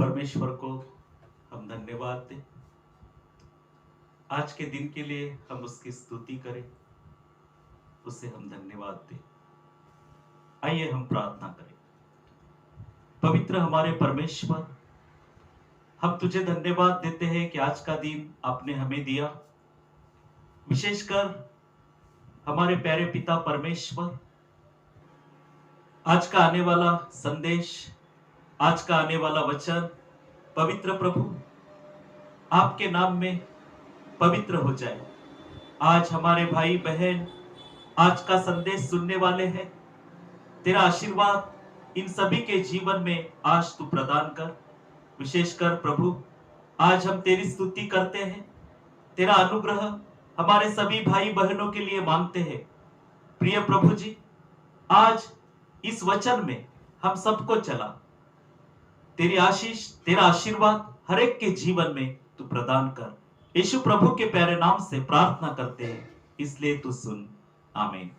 परमेश्वर को हम धन्यवाद दें। आज के दिन के लिए हम उसकी स्तुति करें, उसे हम धन्यवाद दें। आइए हम प्रार्थना करें। पवित्र हमारे परमेश्वर, हम तुझे धन्यवाद देते हैं कि आज का दिन आपने हमें दिया। विशेषकर हमारे प्यारे पिता परमेश्वर, आज का आने वाला संदेश, आज का आने वाला वचन पवित्र प्रभु आपके नाम में पवित्र हो जाए। आज हमारे भाई बहन आज का संदेश सुनने वाले हैं। तेरा आशीर्वाद इन सभी के जीवन में आज तू प्रदान कर। विशेषकर प्रभु आज हम तेरी स्तुति करते हैं, तेरा अनुग्रह हमारे सभी भाई बहनों के लिए मांगते हैं। प्रिय प्रभु जी, आज इस वचन में हम सबको चला, तेरी आशीष तेरा आशीर्वाद हर एक के जीवन में तू प्रदान कर। यीशु प्रभु के प्यारे नाम से प्रार्थना करते हैं, इसलिए तू सुन। आमीन।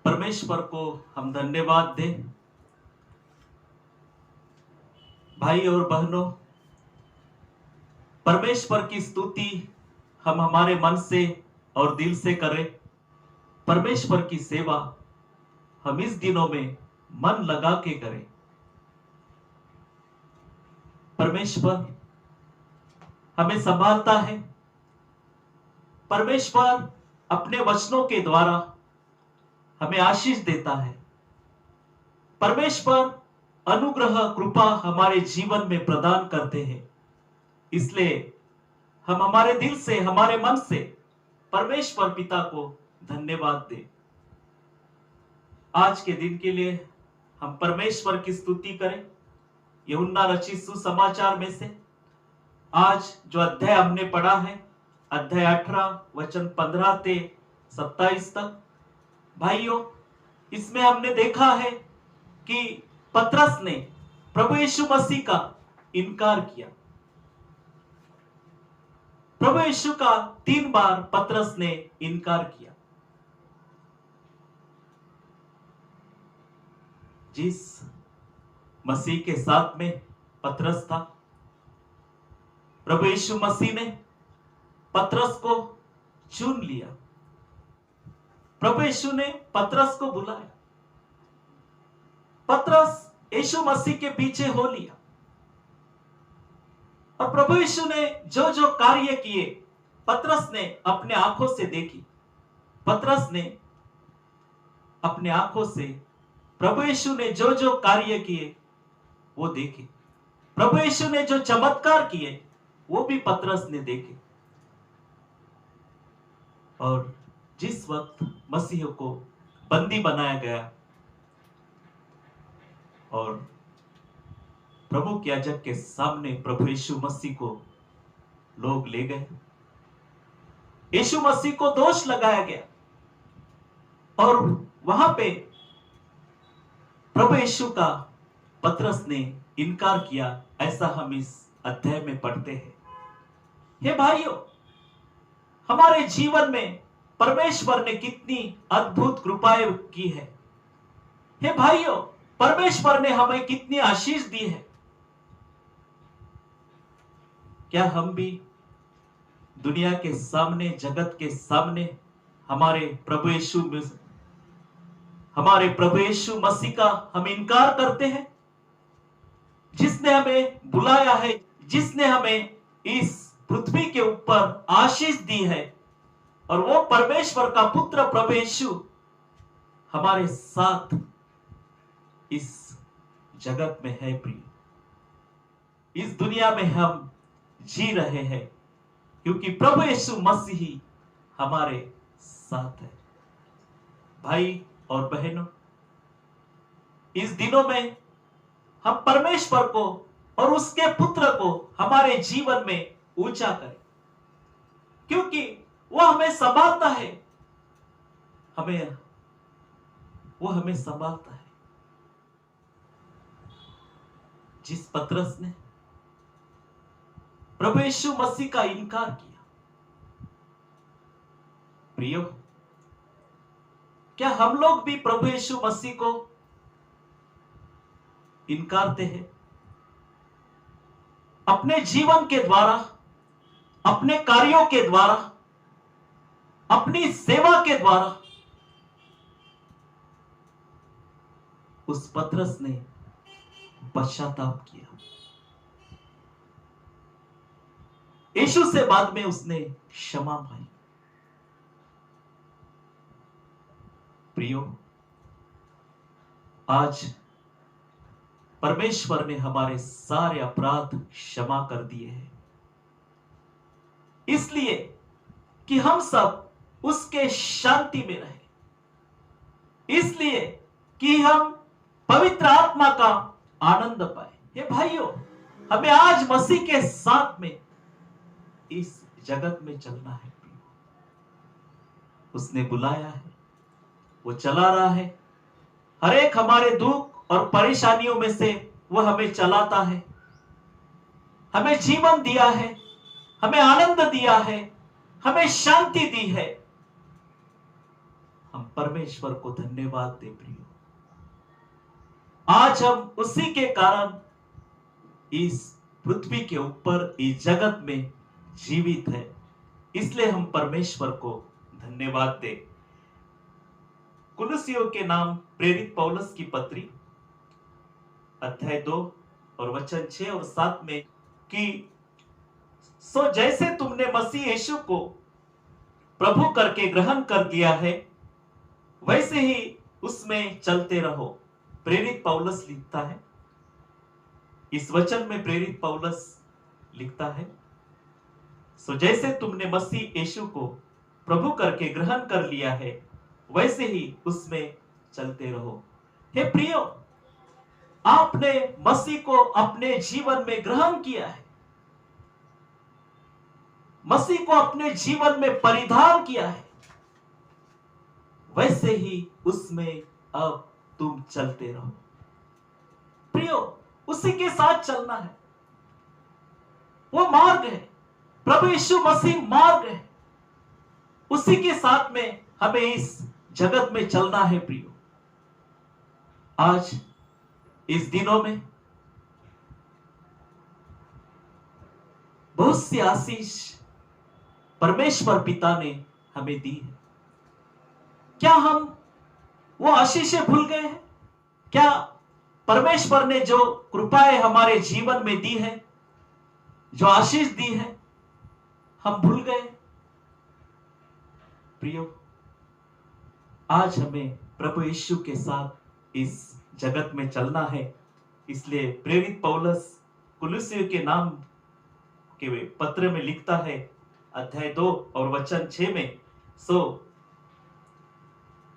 परमेश्वर को हम धन्यवाद दें। भाई और बहनों, परमेश्वर की स्तुति हम हमारे मन से और दिल से करें। परमेश्वर की सेवा हम इस दिनों में मन लगा के करें। परमेश्वर हमें संभालता है। परमेश्वर अपने वचनों के द्वारा हमें आशीष देता है। परमेश्वर अनुग्रह कृपा हमारे जीवन में प्रदान करते हैं। इसलिए हम हमारे दिल से, हमारे मन से परमेश्वर पिता को धन्यवाद दें। आज के दिन के लिए हम परमेश्वर की स्तुति करें। यूहन्ना रचित सुसमाचार में से आज जो अध्याय हमने पढ़ा है, अध्याय 18 वचन 15 से 27 तक। भाइयों, इसमें हमने देखा है कि पतरस ने प्रभु यीशु मसीह का इनकार किया। प्रभु यीशु का 3 बार पतरस ने इनकार किया। जिस मसीह के साथ में पतरस था, प्रभु यीशु मसीह ने पतरस को चुन लिया। प्रभु यीशु ने पतरस को बुलाया। पतरस यीशु मसीह के पीछे हो लिया और प्रभु यीशु ने जो जो कार्य किए पतरस ने अपने आंखों से देखी। पतरस ने अपने आंखों से प्रभु यीशु ने जो जो कार्य किए वो देखे। प्रभु यीशु ने जो चमत्कार किए वो भी पतरस ने देखे। और जिस वक्त मसीह को बंदी बनाया गया और प्रमुख याजक के सामने प्रभु यीशु मसीह को लोग ले गए, यीशु मसीह को दोष लगाया गया और वहां पे प्रभु यीशु का पतरस ने इनकार किया। ऐसा हम इस अध्याय में पढ़ते हैं। हे भाइयों, हमारे जीवन में परमेश्वर ने कितनी अद्भुत कृपाएं की है। हे भाइयों, परमेश्वर ने हमें कितनी आशीष दी है। क्या हम भी दुनिया के सामने, जगत के सामने हमारे प्रभु यीशु मसीह का हम इनकार करते हैं? जिसने हमें बुलाया है, जिसने हमें इस पृथ्वी के ऊपर आशीष दी है, और वो परमेश्वर का पुत्र प्रभु यीशु हमारे साथ इस जगत में है। प्रिय, इस दुनिया में हम जी रहे हैं क्योंकि प्रभु यीशु मसीह ही हमारे साथ है। भाई और बहनों, इस दिनों में हम परमेश्वर को और उसके पुत्र को हमारे जीवन में ऊंचा करें, क्योंकि वो हमें संभालता है। वो हमें संभालता है। जिस पतरस ने प्रभु यीशु मसीह का इनकार किया, प्रियो, क्या हम लोग भी प्रभु यीशु मसीह को इनकारते हैं? अपने जीवन के द्वारा, अपने कार्यों के द्वारा, अपनी सेवा के द्वारा उस पतरस ने पश्चाताप किया। यीशु से बाद में उसने क्षमा मांगी। प्रियो, आज परमेश्वर ने हमारे सारे अपराध क्षमा कर दिए हैं, इसलिए कि हम सब उसके शांति में रहे, इसलिए कि हम पवित्र आत्मा का आनंद पाए। हे भाइयों, हमें आज मसीह के साथ में इस जगत में चलना है। उसने बुलाया है, वो चला रहा है। हर एक हमारे दुख और परेशानियों में से वो हमें चलाता है, हमें जीवन दिया है, हमें आनंद दिया है, हमें शांति दी है। हम परमेश्वर को धन्यवाद दे प्रियो। आज हम उसी के कारण इस पृथ्वी के ऊपर इस जगत में जीवित है, इसलिए हम परमेश्वर को धन्यवाद दे। कुलुसियों के नाम प्रेरित पौलुस की पत्री अध्याय 2 और वचन 6 और 7 में कि सो जैसे तुमने मसीह यीशु को प्रभु करके ग्रहण कर लिया है, वैसे ही उसमें चलते रहो। प्रेरित पौलुस लिखता है, इस वचन में प्रेरित पौलुस लिखता है, सो जैसे तुमने मसीह यीशु को प्रभु करके ग्रहण कर लिया है, वैसे ही उसमें चलते रहो। हे प्रियो, आपने मसीह को अपने जीवन में ग्रहण किया है, मसीह को अपने जीवन में परिधान किया है, वैसे ही उसमें अब तुम चलते रहो। प्रियो, उसी के साथ चलना है, वो मार्ग है, प्रभु यीशु मसीह मार्ग है, उसी के साथ में हमें इस जगत में चलना है। प्रियो, आज इस दिनों में बहुत सी आशीष परमेश्वर पिता ने हमें दी है। क्या हम वो आशीषें भूल गए हैं? क्या परमेश्वर ने जो कृपाएं हमारे जीवन में दी है, जो आशीष दी है, हम भूल गए? प्रियो, आज हमें प्रभु यीशु के साथ इस जगत में चलना है, इसलिए प्रेरित पौलुस कुलुसियों के नाम के पत्र में लिखता है अध्याय 2 और वचन 6 में, सो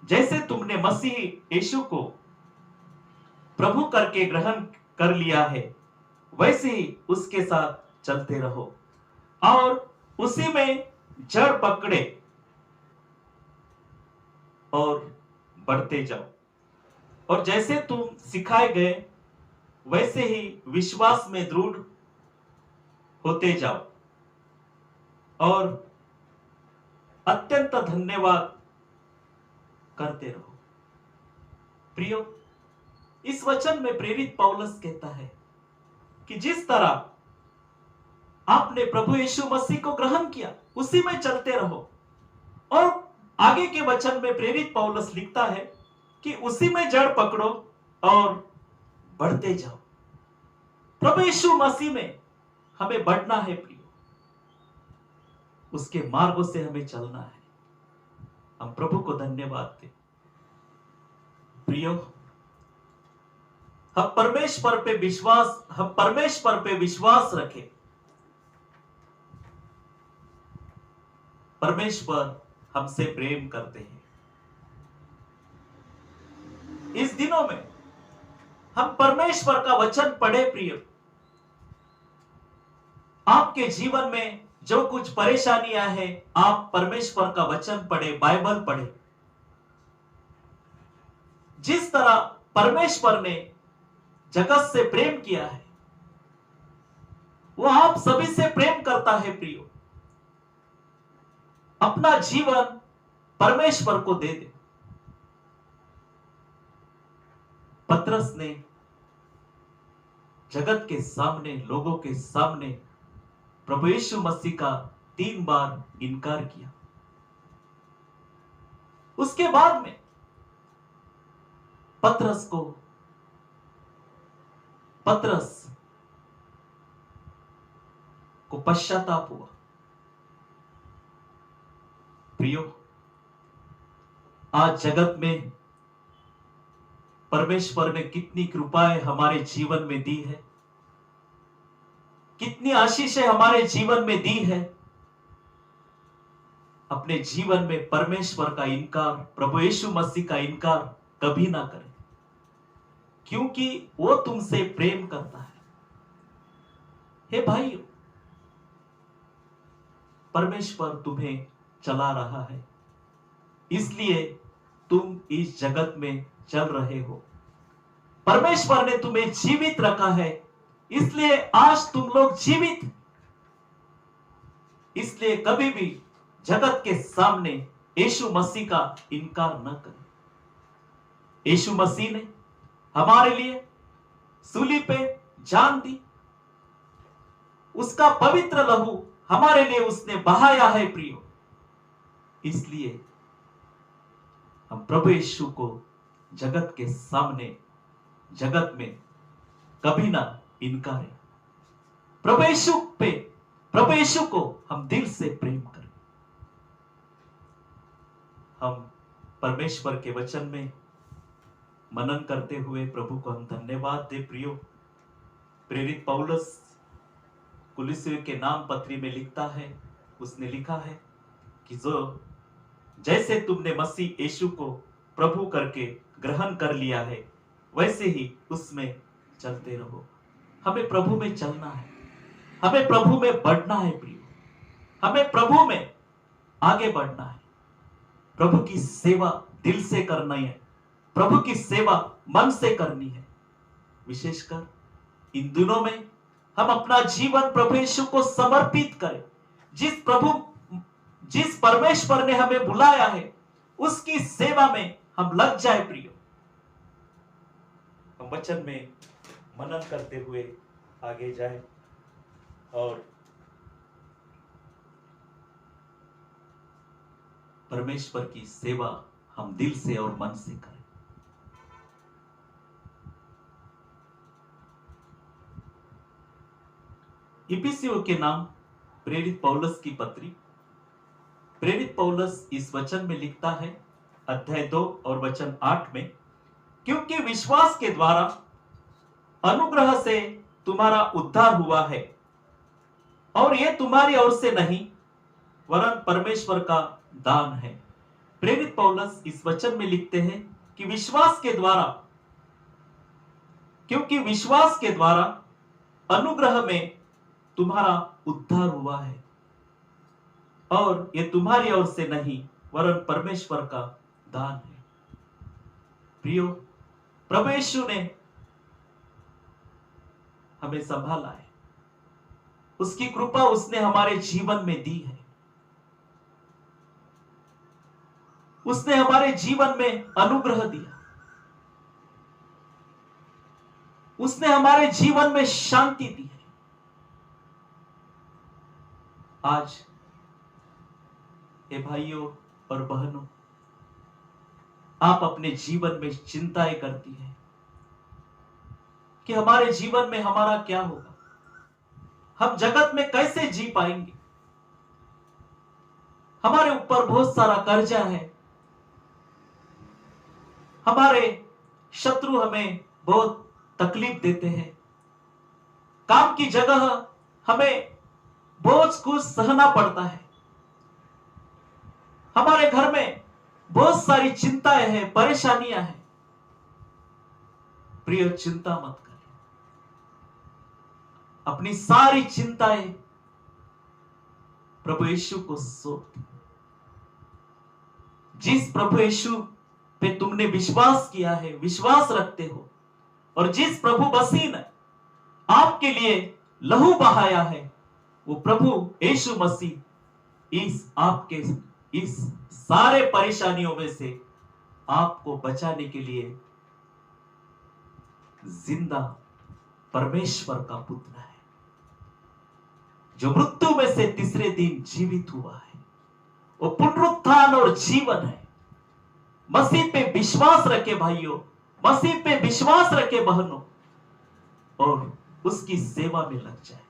जैसे तुमने मसीह यीशु को प्रभु करके ग्रहण कर लिया है, वैसे ही उसके साथ चलते रहो और उसी में जड़ पकड़े और बढ़ते जाओ। और जैसे तुम सिखाए गए, वैसे ही विश्वास में दृढ़ होते जाओ और अत्यंत धन्यवाद करते रहो। प्रियो, इस वचन में प्रेरित पौलुस कहता है कि जिस तरह आपने प्रभु यीशु मसीह को ग्रहण किया, उसी में चलते रहो। और आगे के वचन में प्रेरित पौलुस लिखता है कि उसी में जड़ पकड़ो और बढ़ते जाओ। प्रभु यीशु मसीह में हमें बढ़ना है प्रियो, उसके मार्गों से हमें चलना है। हम प्रभु को धन्यवाद दें। प्रियो, हम परमेश्वर पे विश्वास रखें। परमेश्वर हमसे प्रेम करते हैं। इस दिनों में हम परमेश्वर का वचन पढ़े। प्रियो, आपके जीवन में जो कुछ परेशानियां हैं, आप परमेश्वर का वचन पढ़े, बाइबल पढ़े। जिस तरह परमेश्वर ने जगत से प्रेम किया है, वो आप सभी से प्रेम करता है। प्रियो, अपना जीवन परमेश्वर को दे दे। पतरस ने जगत के सामने, लोगों के सामने प्रभु यीशु मसीह का 3 बार इनकार किया। उसके बाद में पतरस को पश्चाताप हुआ। प्रियो, आज जगत में परमेश्वर ने कितनी कृपाएं हमारे जीवन में दी है, कितनी आशीषें हमारे जीवन में दी है। अपने जीवन में परमेश्वर का इनकार, प्रभु यीशु मसीह का इनकार कभी ना करें, क्योंकि वो तुमसे प्रेम करता है। हे भाइयों, परमेश्वर तुम्हें चला रहा है, इसलिए तुम इस जगत में चल रहे हो। परमेश्वर ने तुम्हें जीवित रखा है, इसलिए आज तुम लोग जीवित। इसलिए कभी भी जगत के सामने यीशु मसीह का इनकार न करें। यीशु मसीह ने हमारे लिए सूली पे जान दी, उसका पवित्र लहू हमारे लिए उसने बहाया है प्रियो। इसलिए हम प्रभु यीशु को जगत के सामने, जगत में कभी ना इनकारें। प्रभु यीशु को हम दिल से प्रेम करें। हम परमेश्वर के वचन में मनन करते हुए प्रभु को हम धन्यवाद दे प्रियो। प्रेरित पौलुस कुलिसियों के नाम पत्री में लिखता है, उसने लिखा है कि जो जैसे तुमने मसीह यीशु को प्रभु करके ग्रहण कर लिया है, वैसे ही उसमें चलते रहो। हमें प्रभु में चलना है, हमें प्रभु में बढ़ना है प्रियो, हमें प्रभु में आगे बढ़ना है। प्रभु की सेवा दिल से करना है, प्रभु की सेवा मन से करनी है। विशेषकर इन दिनों में हम अपना जीवन प्रभु यीशु को समर्पित करें। जिस परमेश्वर ने हमें बुलाया है, उसकी सेवा में हम लग जाए प्रियो। हम वचन में मनन करते हुए आगे जाए और परमेश्वर की सेवा हम दिल से और मन से करें। इफिसियों के नाम प्रेरित पौलुस की पत्री। प्रेरित पौलुस इस वचन में लिखता है, अध्याय 2 और वचन 8 में, क्योंकि विश्वास के द्वारा अनुग्रह से तुम्हारा उद्धार हुआ है, और यह तुम्हारी ओर से नहीं वरन परमेश्वर का दान है। प्रेरित पौलुस इस वचन में लिखते हैं कि क्योंकि विश्वास के द्वारा अनुग्रह में तुम्हारा उद्धार हुआ है, और यह तुम्हारी ओर से नहीं वरन परमेश्वर का दान है। प्रियो, प्रभु यीशु ने हमें संभाला है, उसकी कृपा उसने हमारे जीवन में दी है, उसने हमारे जीवन में अनुग्रह दिया, उसने हमारे जीवन में शांति दी है। आज हे भाइयों और बहनों, आप अपने जीवन में चिंताएं करती हैं कि हमारे जीवन में हमारा क्या होगा, हम जगत में कैसे जी पाएंगे, हमारे ऊपर बहुत सारा कर्जा है, हमारे शत्रु हमें बहुत तकलीफ देते हैं, काम की जगह हमें बोझ कुछ सहना पड़ता है, हमारे घर में बहुत सारी चिंताएं हैं, परेशानियां हैं। प्रिय, चिंता मत करें, अपनी सारी चिंताएं प्रभु यीशु को सौंप दो। जिस प्रभु यीशु पे तुमने विश्वास किया है, विश्वास रखते हो, और जिस प्रभु मसीह ने आपके लिए लहू बहाया है, वो प्रभु यीशु मसीह इस सारे परेशानियों में से आपको बचाने के लिए जिंदा परमेश्वर का पुत्र है, जो मृत्यु में से तीसरे दिन जीवित हुआ है। वो पुनरुत्थान और जीवन है। मसीह पे विश्वास रखे भाइयों, मसीह पे विश्वास रखे बहनों, और उसकी सेवा में लग जाए।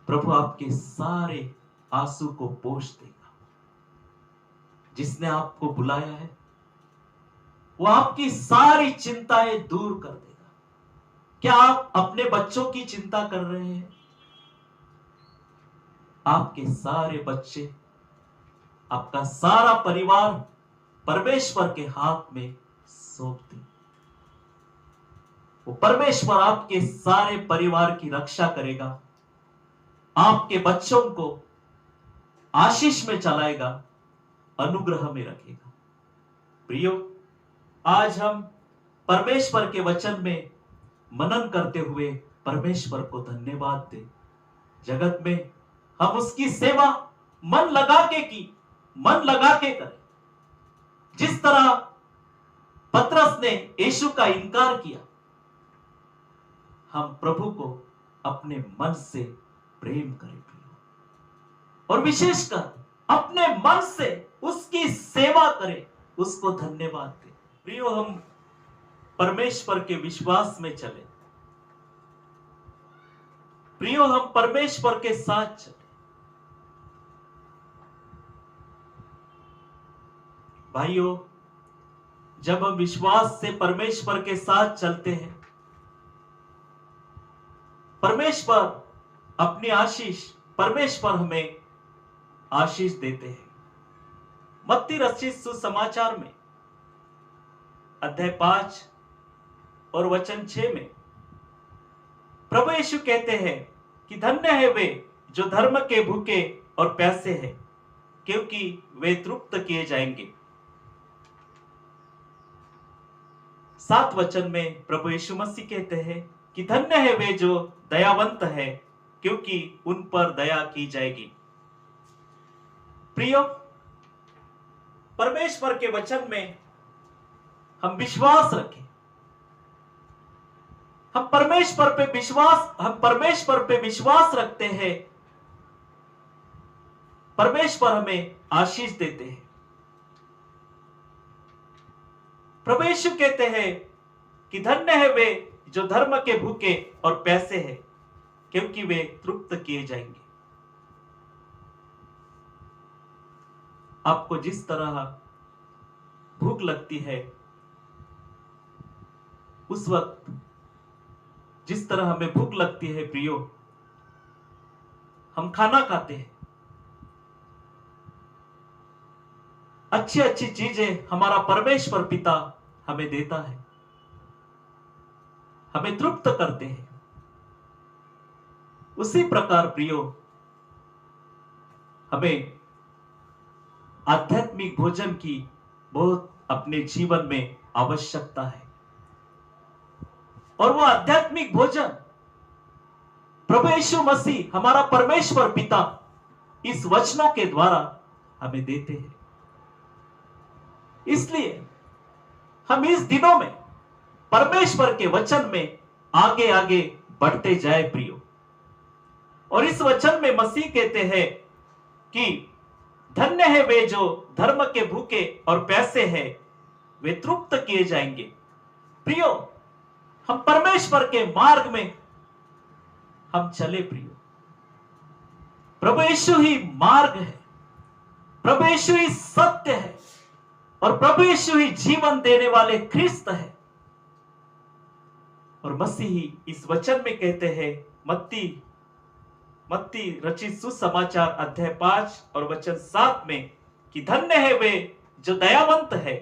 प्रभु आपके सारे आंसू को पोंछ देगा। जिसने आपको बुलाया है, वो आपकी सारी चिंताएं दूर कर देगा। क्या आप अपने बच्चों की चिंता कर रहे हैं? आपके सारे बच्चे, आपका सारा परिवार परमेश्वर के हाथ में सौंप दें। वो परमेश्वर आपके सारे परिवार की रक्षा करेगा, आपके बच्चों को आशीष में चलाएगा, अनुग्रह में रखेगा। प्रियो, आज हम परमेश्वर के वचन में मनन करते हुए परमेश्वर को धन्यवाद दें। जगत में हम उसकी सेवा मन लगा के की, मन लगा के करें। जिस तरह पतरस ने यीशु का इनकार किया, हम प्रभु को अपने मन से प्रेम करें और विशेषकर अपने मन से उसकी सेवा करें, उसको धन्यवाद दें। प्रियो, हम परमेश्वर के विश्वास में चले। प्रियो, हम परमेश्वर के साथ चले। भाइयों, जब हम विश्वास से परमेश्वर के साथ चलते हैं, परमेश्वर अपनी आशीष, परमेश्वर हमें आशीष देते हैं। मत्ती रचित सुसमाचार में अध्याय 5 और वचन 6 में प्रभु यीशु कहते हैं कि धन्य है वे जो धर्म के भूखे और प्यासे हैं, क्योंकि वे तृप्त किए जाएंगे। 7 वचन में प्रभु यीशु मसीह कहते हैं कि धन्य है वे जो दयावंत है, क्योंकि उन पर दया की जाएगी। प्रियो, परमेश्वर के वचन में हम विश्वास रखें। हम परमेश्वर पे विश्वास रखते हैं। परमेश्वर हमें आशीष देते हैं। प्रभु यीशु कहते हैं कि धन्य है वे जो धर्म के भूखे और प्यासे हैं, क्योंकि वे तृप्त किए जाएंगे। आपको जिस तरह भूख लगती है, उस वक्त जिस तरह हमें भूख लगती है प्रियो, हम खाना खाते हैं। अच्छी अच्छी चीजें हमारा परमेश्वर पिता हमें देता है, हमें तृप्त करते हैं। उसी प्रकार प्रियो, हमें आध्यात्मिक भोजन की बहुत अपने जीवन में आवश्यकता है। और वो आध्यात्मिक भोजन प्रभु यीशु मसीह, हमारा परमेश्वर पिता, इस वचनों के द्वारा हमें देते हैं। इसलिए हम इस दिनों में परमेश्वर के वचन में आगे आगे बढ़ते जाए प्रियो। और इस वचन में मसीह कहते हैं कि धन्य है वे जो धर्म के भूखे और प्यासे हैं, वे तृप्त किए जाएंगे। प्रियो, हम परमेश्वर के मार्ग में हम चले प्रियो। प्रभु यीशु ही मार्ग है, प्रभु यीशु ही सत्य है, और प्रभु यीशु ही जीवन देने वाले ख्रिस्त है। और मसीह ही इस वचन में कहते हैं, मत्ती रचित सुसमाचार अध्याय 5 और वचन 7 में, कि धन्य है वे जो दयावंत है,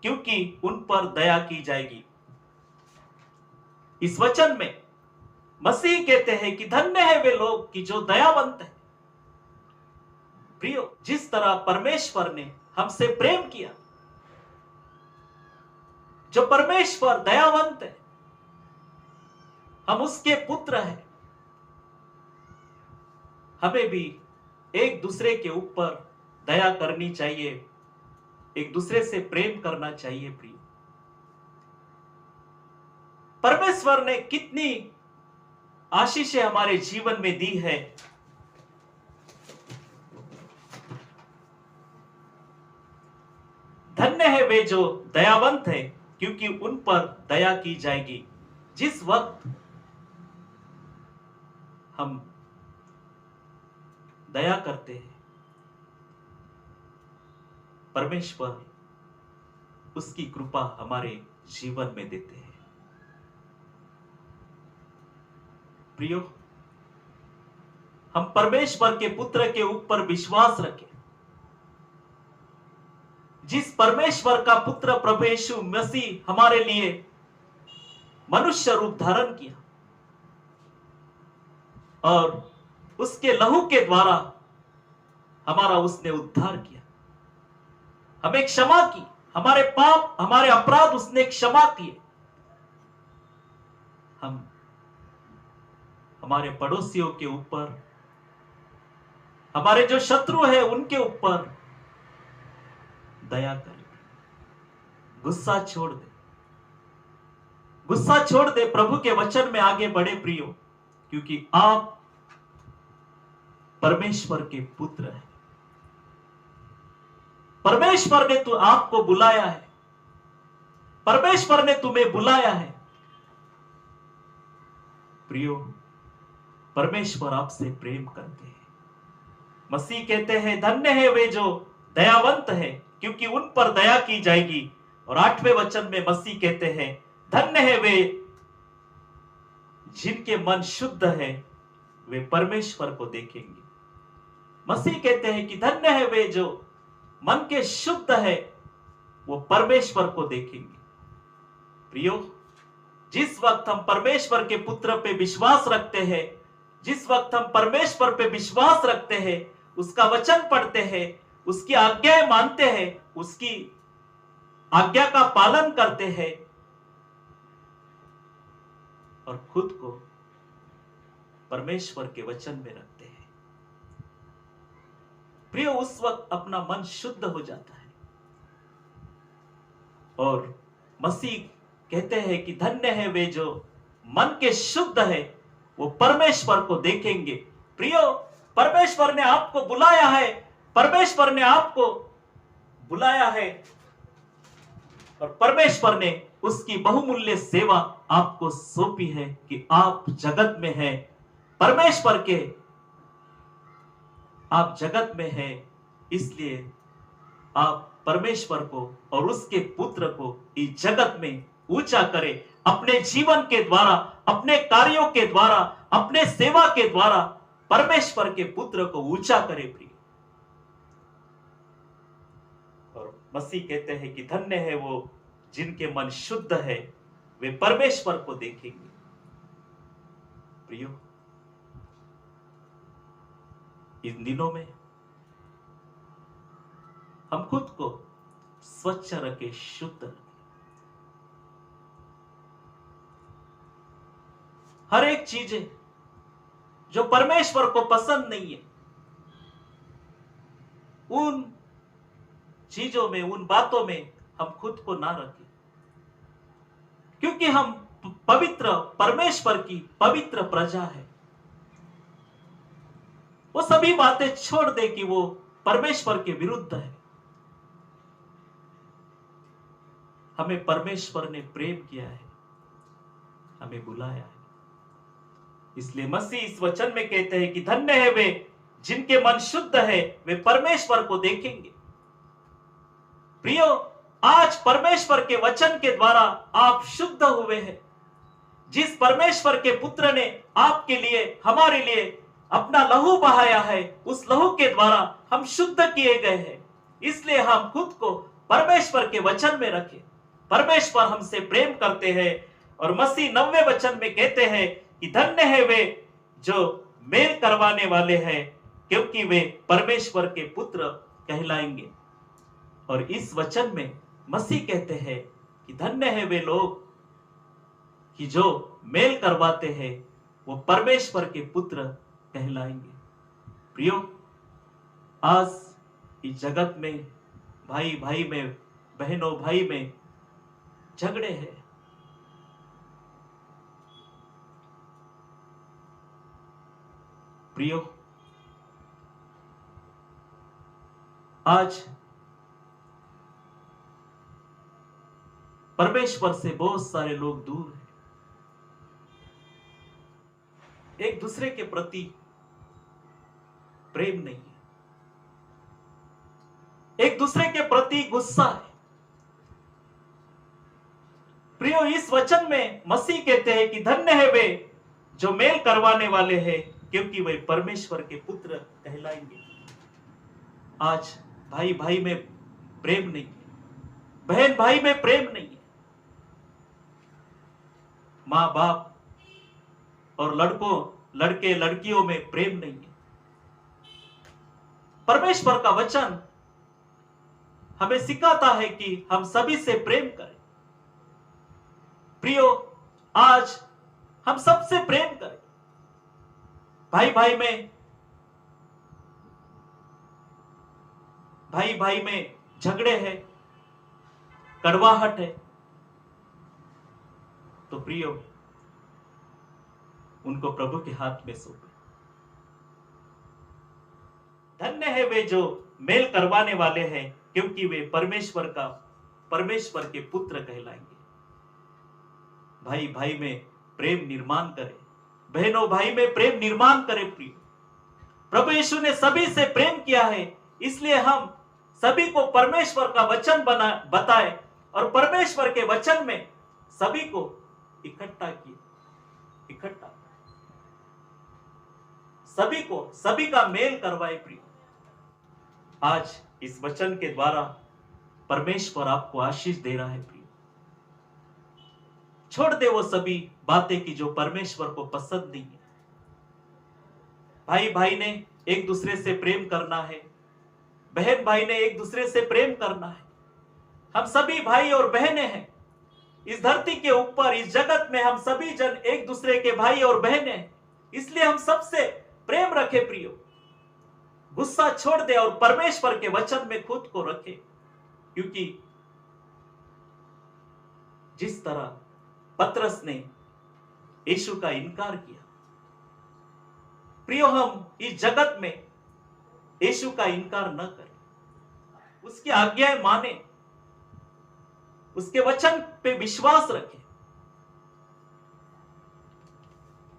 क्योंकि उन पर दया की जाएगी। इस वचन में मसीह कहते हैं कि धन्य है वे लोग कि जो दयावंत है। प्रियो, जिस तरह परमेश्वर ने हमसे प्रेम किया, जो परमेश्वर दयावंत है, हम उसके पुत्र हैं, हमें भी एक दूसरे के ऊपर दया करनी चाहिए, एक दूसरे से प्रेम करना चाहिए प्रिय। परमेश्वर ने कितनी आशीषें हमारे जीवन में दी है। धन्य है वे जो दयावंत है, क्योंकि उन पर दया की जाएगी। जिस वक्त हम दया करते हैं, परमेश्वर उसकी कृपा हमारे जीवन में देते हैं। प्रियो, हम परमेश्वर के पुत्र के ऊपर विश्वास रखें। जिस परमेश्वर का पुत्र प्रभु यीशु मसीह हमारे लिए मनुष्य रूप धारण किया और उसके लहू के द्वारा हमारा उसने उद्धार किया, हमें क्षमा की, हमारे पाप, हमारे अपराध उसने क्षमा किए। हम हमारे पड़ोसियों के ऊपर, हमारे जो शत्रु है उनके ऊपर दया करे, गुस्सा छोड़ दे, गुस्सा छोड़ दे, प्रभु के वचन में आगे बढ़े प्रियो, क्योंकि आप परमेश्वर के पुत्र हैं। परमेश्वर ने तो आपको बुलाया है, परमेश्वर ने तुम्हें बुलाया है प्रियो। परमेश्वर आपसे प्रेम करते हैं। मसीह कहते हैं धन्य है वे जो दयावंत है, क्योंकि उन पर दया की जाएगी। और 8वें वचन में मसीह कहते हैं धन्य है वे जिनके मन शुद्ध है, वे परमेश्वर को देखेंगे। मसीह कहते हैं कि धन्य है वे जो मन के शुद्ध है, वो परमेश्वर को देखेंगे। प्रियो, जिस वक्त हम परमेश्वर के पुत्र पे विश्वास रखते हैं, जिस वक्त हम परमेश्वर पे विश्वास रखते हैं, उसका वचन पढ़ते हैं, उसकी आज्ञाएं मानते हैं, उसकी आज्ञा का पालन करते हैं और खुद को परमेश्वर के वचन में रखते हैं, प्रिय, उस वक्त अपना मन शुद्ध हो जाता है। और मसीह कहते हैं कि धन्य है वे जो मन के शुद्ध है, वो परमेश्वर को देखेंगे। प्रियो, परमेश्वर ने आपको बुलाया है, परमेश्वर ने आपको बुलाया है और परमेश्वर ने उसकी बहुमूल्य सेवा आपको सौंपी है कि आप जगत में हैं, परमेश्वर के आप जगत में हैं, इसलिए आप परमेश्वर को और उसके पुत्र को इस जगत में ऊंचा करें, अपने जीवन के द्वारा, अपने कार्यों के द्वारा, अपने सेवा के द्वारा परमेश्वर के पुत्र को ऊंचा करें प्रिय। और मसीह कहते हैं कि धन्य है वो जिनके मन शुद्ध है, वे परमेश्वर को देखेंगे। प्रियो, इन दिनों में हम खुद को स्वच्छ रखें, शुद्ध रखें। हर एक चीजें जो परमेश्वर को पसंद नहीं है, उन चीजों में, उन बातों में हम खुद को ना रखें, क्योंकि हम पवित्र, परमेश्वर की पवित्र प्रजा है। वो सभी बातें छोड़ दे कि वो परमेश्वर के विरुद्ध है। हमें परमेश्वर ने प्रेम किया है, हमें बुलाया है, इसलिए मसीह इस वचन में कहते हैं कि धन्य है वे जिनके मन शुद्ध है, वे परमेश्वर को देखेंगे। प्रियो, आज परमेश्वर के वचन के द्वारा आप शुद्ध हुए हैं। जिस परमेश्वर के पुत्र ने आपके लिए, हमारे लिए अपना लहू बहाया है, उस लहू के द्वारा हम शुद्ध किए गए हैं। इसलिए हम खुद को परमेश्वर के वचन में रखें। परमेश्वर हमसे प्रेम करते हैं और मसीह 9वें वचन में कहते हैं कि धन्य है वे जो मेल करवाने वाले हैं, क्योंकि वे परमेश्वर के पुत्र कहलाएंगे। और इस वचन में मसीह कहते हैं कि धन्य है वे लोग कि जो मेल करवाते हैं, वो परमेश्वर के पुत्र कहलाएंगे। प्रियो, आज इस जगत में भाई भाई में, बहनों भाई में झगड़े हैं। प्रियो, आज परमेश्वर से बहुत सारे लोग दूर हैं, एक दूसरे के प्रति प्रेम नहीं है, एक दूसरे के प्रति गुस्सा है। प्रियो, इस वचन में मसीह कहते हैं कि धन्य है वे जो मेल करवाने वाले हैं, क्योंकि वे परमेश्वर के पुत्र कहलाएंगे। आज भाई भाई में प्रेम नहीं है, बहन भाई में प्रेम नहीं है, मां बाप और लड़के लड़कियों में प्रेम नहीं है। परमेश्वर का वचन हमें सिखाता है कि हम सभी से प्रेम करें। प्रियो, आज हम सबसे प्रेम करें, भाई भाई में झगड़े हैं, कड़वाहट है, तो प्रियो उनको प्रभु के हाथ में सौंपे। धन्य है वे जो मेल करवाने वाले हैं, क्योंकि वे परमेश्वर के पुत्र कहलाएंगे। भाई भाई में प्रेम निर्माण करे, बहनों भाई में प्रेम निर्माण करे। प्रिय, प्रभु यीशु ने सभी से प्रेम किया है, इसलिए हम सभी को परमेश्वर का वचन बताए और परमेश्वर के वचन में सभी को इकट्ठा सभी का मेल करवाए। प्रिय, आज इस वचन के द्वारा परमेश्वर आपको आशीष दे रहा है। प्रिय, छोड़ दे वो सभी बातें की जो परमेश्वर को पसंद नहीं है। भाई भाई ने एक दूसरे से प्रेम करना है, बहन भाई ने एक दूसरे से प्रेम करना है। हम सभी भाई और बहनें हैं इस धरती के ऊपर, इस जगत में हम सभी जन एक दूसरे के भाई और बहनें हैं, इसलिए हम सबसे प्रेम रखे। प्रियो, गुस्सा छोड़ दे और परमेश्वर के वचन में खुद को रखे, क्योंकि जिस तरह पतरस ने यीशु का इनकार किया, प्रियो हम इस जगत में यीशु का इनकार न करें, उसकी आज्ञाएं माने, उसके वचन पे विश्वास रखें।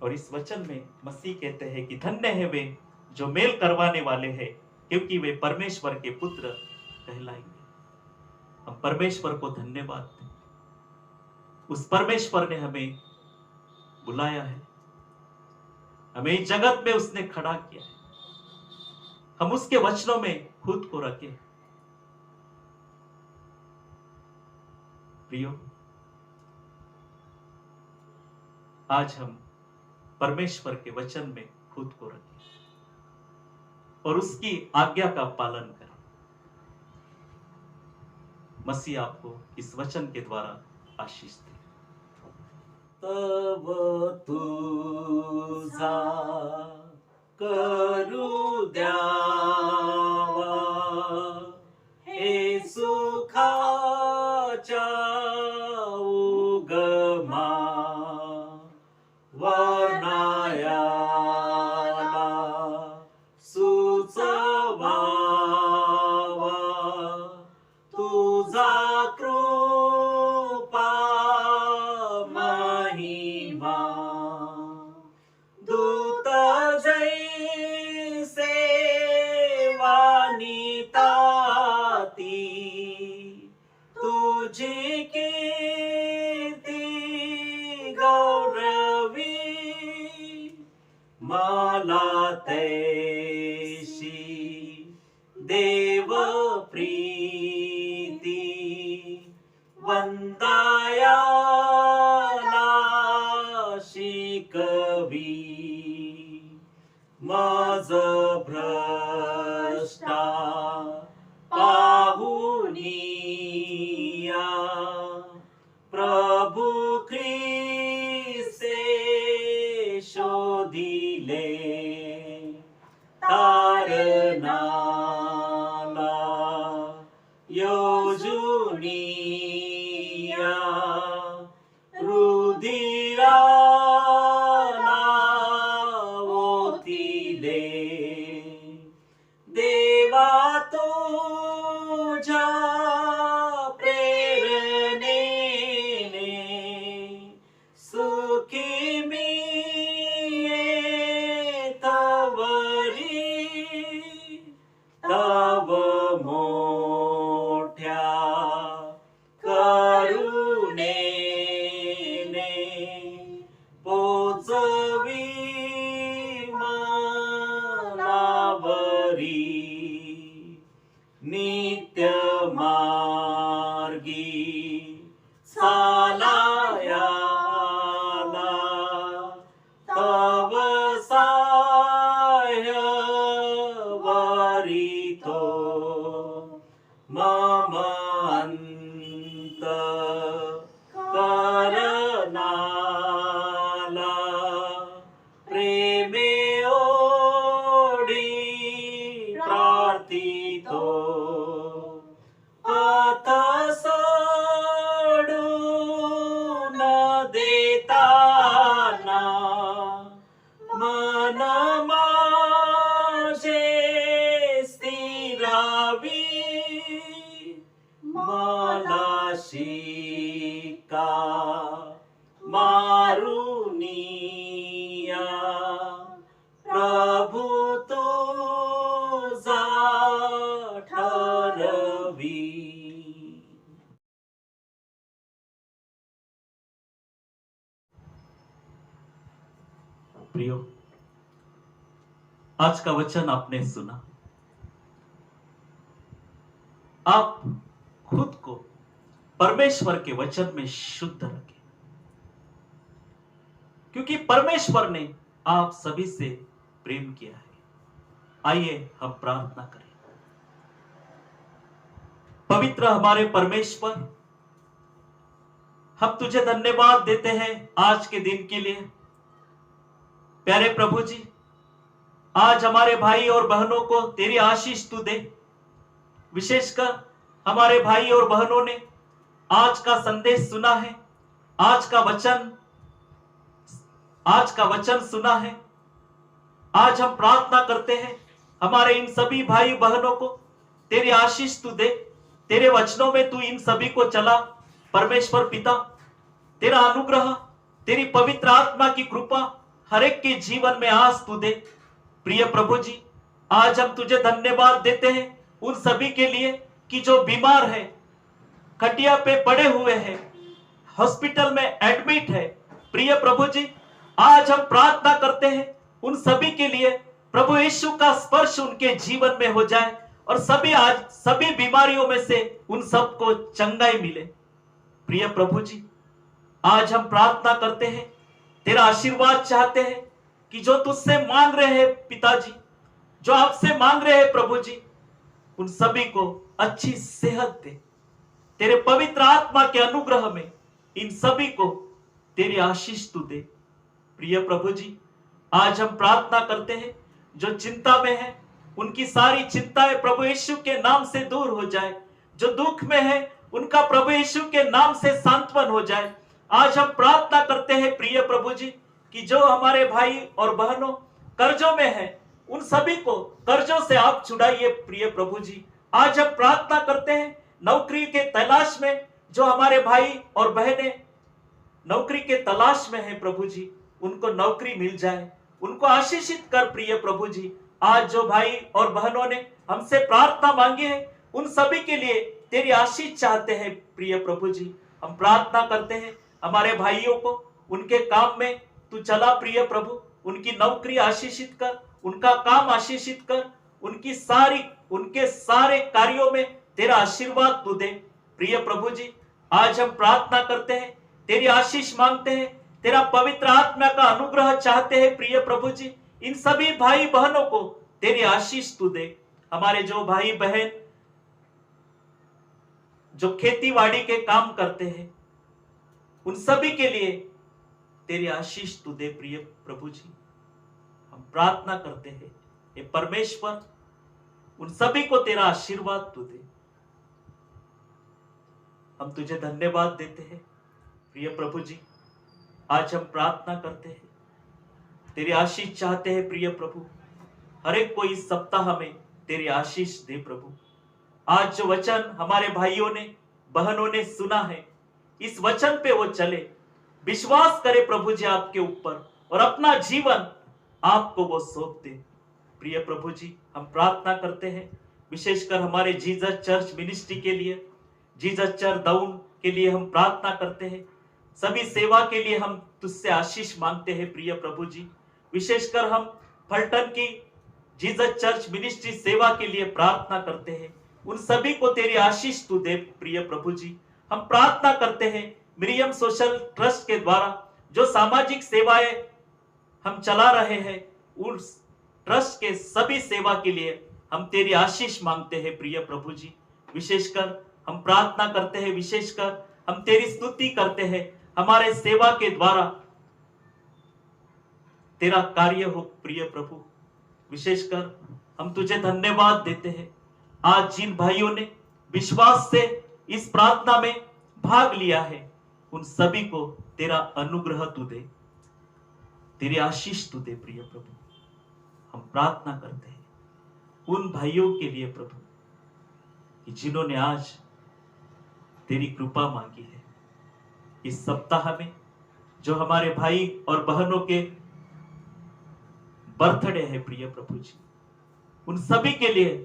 और इस वचन में मसीह कहते हैं कि धन्य है वे जो मेल करवाने वाले हैं, क्योंकि वे परमेश्वर के पुत्र कहलाएंगे। हम परमेश्वर को धन्यवाद दें, उस परमेश्वर ने हमें बुलाया है, हमें इस जगत में उसने खड़ा किया है। हम उसके वचनों में खुद को रखें। प्रियो, आज हम परमेश्वर के वचन में खुद को रखें और उसकी आज्ञा का पालन करें। मसीह आपको इस वचन के द्वारा आशीष दे। तब तुझा करू द्यावा हे सुखाच्या उगमा वर्णायाला सुचवावा तुझा कृपा महिमा दूत जैसे वानिताती तुझी कीर्ती गौरवी मला तैशी देव प्रीती वंदायाला शिकवी मज भ्रष्टा पाहुनिया प्रभु ख्रिस्ते शोधिले तारनाला योजुनिया रुधिराला ओतिले देवा तुझ्या प्रेरणेने सुखी मी तव मोठ्या करुणेने पोचवी मनावरी नित्य मार्गी चालायाला तव साह्य वारितो मम अंत करनाला प्रेमे ओढी प्रार्थितो जावी मालाशिका मारुनिया प्रभु तुझा ठरवी. प्रियो, आज का वचन आपने सुना. आप खुद को परमेश्वर के वचन में शुद्ध रखें, क्योंकि परमेश्वर ने आप सभी से प्रेम किया है. आइए हम प्रार्थना करें. पवित्र हमारे परमेश्वर, हम तुझे धन्यवाद देते हैं आज के दिन के लिए. प्यारे प्रभु जी, आज हमारे भाई और बहनों को तेरी आशीष तू दे. विशेषकर हमारे भाई और बहनों ने आज का संदेश सुना है, आज का वचन सुना है. आज हम प्रार्थना करते हैं हमारे इन सभी भाई बहनों को तेरी आशीष तू दे. तेरे वचनों में तू इन सभी को चला. परमेश्वर पिता, तेरा अनुग्रह, तेरी पवित्र आत्मा की कृपा हर एक के जीवन में आज तू दे. प्रिय प्रभु जी, आज हम तुझे धन्यवाद देते हैं उन सभी के लिए कि जो बीमार है, खटिया पे पड़े हुए हैं, हॉस्पिटल में एडमिट है. प्रिय प्रभु जी, आज हम प्रार्थना करते हैं उन सभी के लिए, प्रभु यीशु का स्पर्श उनके जीवन में हो जाए और सभी बीमारियों में से उन सबको चंगाई मिले. प्रिय प्रभु जी, आज हम प्रार्थना करते हैं, तेरा आशीर्वाद चाहते हैं कि जो तुझसे मांग रहे हैं पिताजी, जो आपसे मांग रहे हैं प्रभु जी, उन सभी को अच्छी सेहत दे. तेरे पवित्र आत्मा के अनुग्रह में इन सभी को तेरी आशीष तू दे. प्रिय प्रभु जी, आज हम प्रार्थना करते हैं जो चिंता में है, उनकी सारी चिंताएं प्रभु यीशु के नाम से दूर हो जाए. जो दुख में है, उनका प्रभु यीशु के नाम से सांत्वन हो जाए. आज हम प्रार्थना करते हैं प्रिय प्रभु जी कि जो हमारे भाई और बहनों कर्जों में है, उन सभी को कर्जों से आप छुड़ाइए. प्रिय प्रभु जी, आज हम प्रार्थना करते हैं नौकरी के तलाश में जो हमारे भाई और बहनें नौकरी के तलाश में है, प्रभु जी उनको नौकरी मिल जाए, उनको आशीषित कर. प्रिय प्रभु जी, आज जो भाई और बहनों ने हमसे प्रार्थना मांगी है, उन सभी के लिए तेरी आशीष चाहते हैं. प्रिय प्रभु जी, हम प्रार्थना करते हैं हमारे भाइयों को उनके काम में तू चला. प्रिय प्रभु, उनकी नौकरी आशीषित कर, उनका काम आशीषित कर, उनके सारे कार्यों में तेरा आशीर्वाद तू दे. प्रिय प्रभु जी, आज हम प्रार्थना करते हैं, तेरी आशीष मांगते हैं, तेरा पवित्र आत्मा का अनुग्रह चाहते हैं. प्रिय प्रभु जी, इन सभी भाई बहनों को तेरी आशीष तू दे. हमारे जो भाई बहन जो खेतीबाड़ी के काम करते हैं, उन सभी के लिए तेरी आशीष तू दे. प्रिय प्रभु जी, हम प्रार्थना करते हैं, हे परमेश्वर उन सभी को तेरा आशीर्वाद तू दे. हम तुझे धन्यवाद देते हैं. प्रिय प्रभु जी, आज हम प्रार्थना करते हैं, तेरी आशीष चाहते हैं. प्रिय प्रभु, हर एक को इस सप्ताह में तेरी आशीष दे. प्रभु, आज जो वचन हमारे भाइयों ने बहनों ने सुना है, इस वचन पे वो चले, विश्वास करे प्रभु जी आपके ऊपर और अपना जीवन आपको वो सौंप दे. प्रिय प्रभु जी, हम प्रार्थना करते हैं विशेषकर हमारे जीसस चर्च मिनिस्ट्री के लिए, जीसस चर्च दाउन के लिए हम प्रार्थना करते हैं. सभी सेवा के लिए हम तुझसे आशीष मांगते हैं. प्रिय प्रभु जी, विशेषकर हम फलटन की जीसस चर्च मिनिस्ट्री सेवा के लिए प्रार्थना करते हैं. उन सभी को तेरी आशीष तू दे. प्रिय प्रभु जी, हम प्रार्थना करते हैं मिरियम सोशल ट्रस्ट के द्वारा जो सामाजिक सेवाएं हम चला रहे हैं, उस ट्रस्ट के सभी सेवा के लिए हम तेरी आशीष मांगते हैं. प्रिय प्रभु जी, विशेषकर हम प्रार्थना करते हैं, विशेषकर हम तेरी स्तुति करते हैं, हमारे सेवा के द्वारा तेरा कार्य हो. प्रिय प्रभु, विशेषकर हम तुझे धन्यवाद देते हैं. आज जिन भाइयों ने विश्वास से इस प्रार्थना में भाग लिया है, उन सभी को तेरा अनुग्रह तू दे, तेरी आशीष तू दे. प्रिय प्रभु, हम प्रार्थना करते हैं उन भाइयों के लिए प्रभु कि जिन्होंने आज तेरी कृपा मांगी है। इस सप्ताह में जो हमारे भाई और बहनों के बर्थडे है प्रिय प्रभु जी, उन सभी के लिए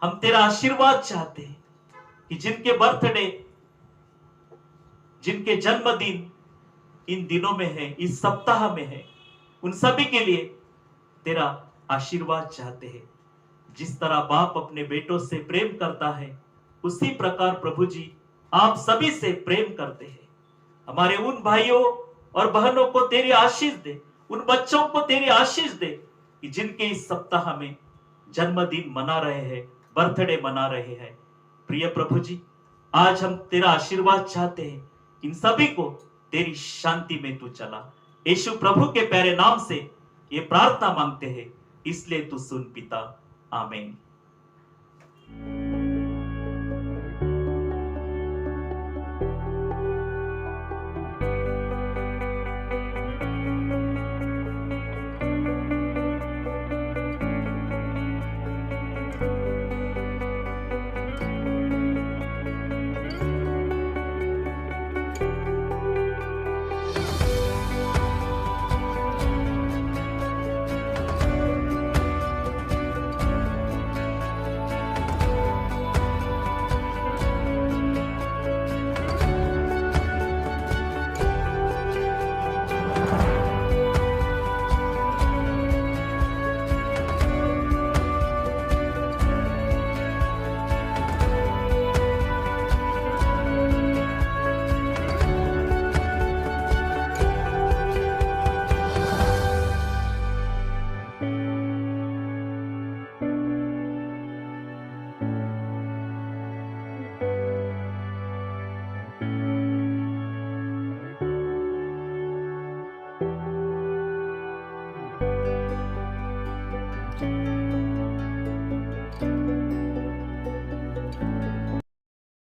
हम तेरा आशीर्वाद चाहते हैं कि जिनके बर्थडे, जिनके जन्मदिन इन दिनों में है, इस सप्ताह में है, उन सभी के लिए तेरा आशीर्वाद चाहते हैं। जिस तरह बाप अपने बेटों से प्रेम करता है, उसी प्रकार प्रभु जी आप सभी से प्रेम करते हैं। हमारे उन भाइयों और बहनों को तेरी आशीष दे, उन बच्चों को तेरी आशीष दे कि जिनके इस सप्ताह में जन्मदिन मना रहे हैं, बर्थडे मना रहे हैं। प्रिय प्रभु जी, आज हम तेरा आशीर्वाद चाहते हैं। इन सभी को तेरी शांति में तू चला। यीशु प्रभु के प्यारे नाम से ये प्रार्थना मांगते हैं, इसलिए तू सुन पिता। आमीन।